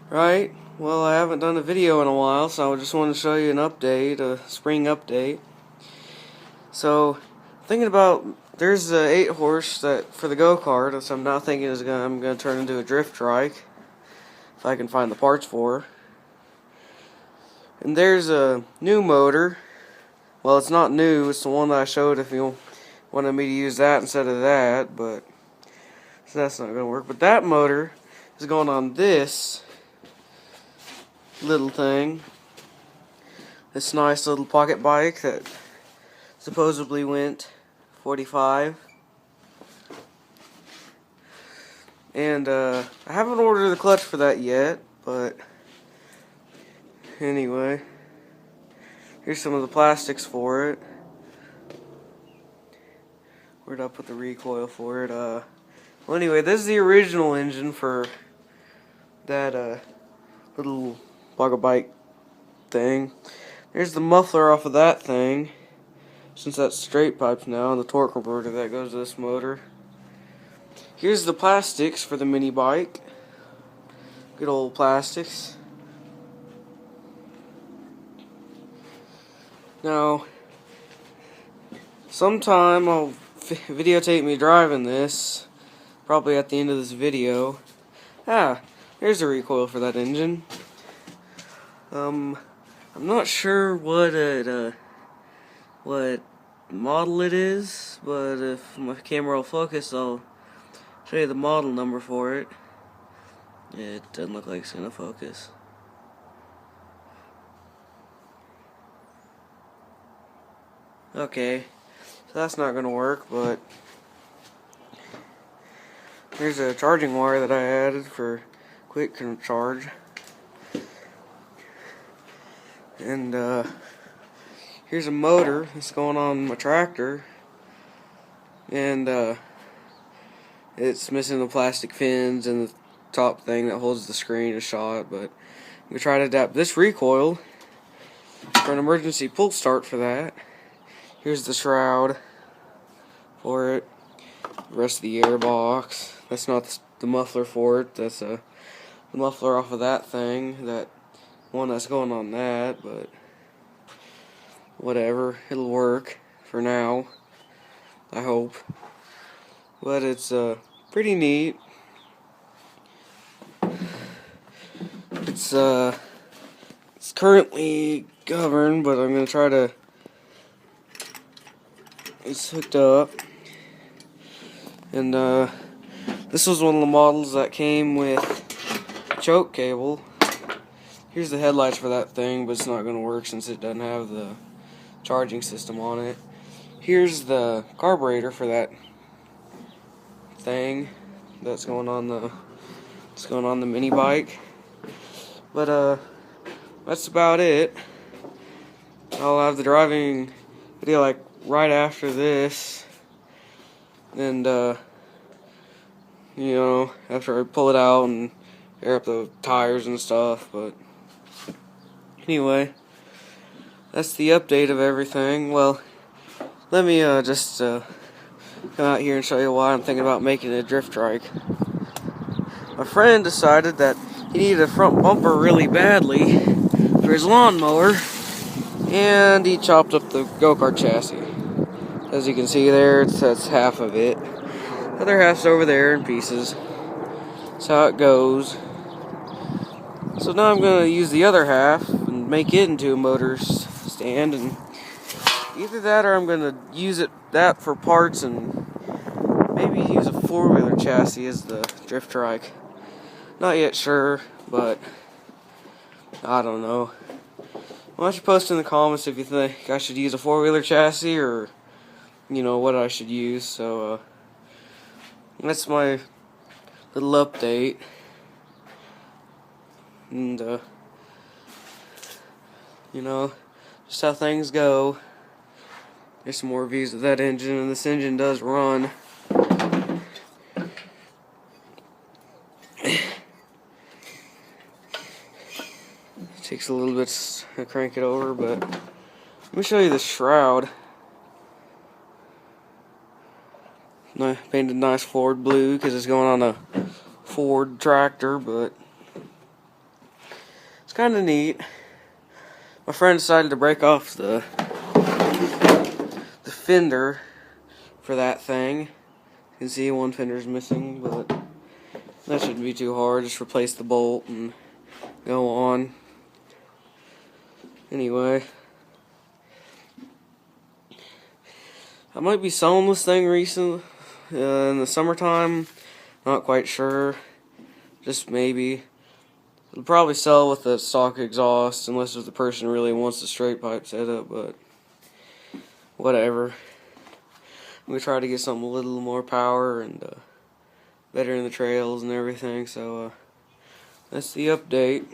Right, well, I haven't done a video in a while, so I just wanted to show you an update, a spring update. So, thinking about, there's a 8-horse that for the go-kart, which I'm not thinking I'm gonna turn into a drift trike if I can find the parts for. And there's a new motor. Well, it's not new, it's the one that I showed if you wanted me to use that instead of that, but so that's not gonna work. But that motor is going on this little thing, this nice little pocket bike that supposedly went 45. And I haven't ordered the clutch for that yet, but anyway, here's some of the plastics for it. Where'd I put the recoil for it? Well, anyway, this is the original engine for that little pocket bike thing. There's the muffler off of that thing, since that's straight pipes now, and the torque converter that goes to this motor. Here's the plastics for the mini bike. Good old plastics. Now, sometime I'll videotape me driving this, probably at the end of this video. Here's the recoil for that engine. I'm not sure what model it is, but if my camera will focus, I'll show you the model number for it. It doesn't look like it's gonna focus. Okay, so that's not gonna work, but here's a charging wire that I added for quick charge. And here's a motor that's going on my tractor, and it's missing the plastic fins, and the top thing that holds the screen is shot, but I'm going to try to adapt this recoil for an emergency pull start for that. Here's the shroud for it, the rest of the airbox. That's not the muffler for it, that's the muffler off of that thing, that one that's going on that, but whatever, it'll work for now, I hope. But it's pretty neat. It's currently governed, but I'm gonna try to. It's hooked up, and this was one of the models that came with choke cable. Here's the headlights for that thing, but it's not gonna work since it doesn't have the charging system on it. Here's the carburetor for that thing that's going on the mini bike. But that's about it. I'll have the driving video like right after this, and you know, after I pull it out and air up the tires and stuff. But anyway, that's the update of everything. Well, let me just come out here and show you why I'm thinking about making a drift trike. My friend decided that he needed a front bumper really badly for his lawnmower, and he chopped up the go-kart chassis. As you can see there, that's half of it. The other half's over there in pieces. That's how it goes. So now I'm going to use the other half and make it into a motor stand, and either that or I'm going to use that for parts and maybe use a 4-wheeler chassis as the drift trike. Not yet sure, but I don't know. Why don't you post in the comments if you think I should use a 4-wheeler chassis, or you know what I should use. So that's my little update, and you know, just how things go. There's some more views of that engine, and this engine does run. It takes a little bit to crank it over, but let me show you the shroud. I painted nice Ford blue because it's going on a Ford tractor, but kind of neat. My friend decided to break off the fender for that thing. You can see one fender's missing, but that shouldn't be too hard. Just replace the bolt and go on. Anyway, I might be selling this thing recently in the summertime. Not quite sure. Just maybe. It'll probably sell with the stock exhaust unless if the person really wants the straight pipe setup, but whatever. I'm going to try to get something a little more power and better in the trails and everything, so that's the update.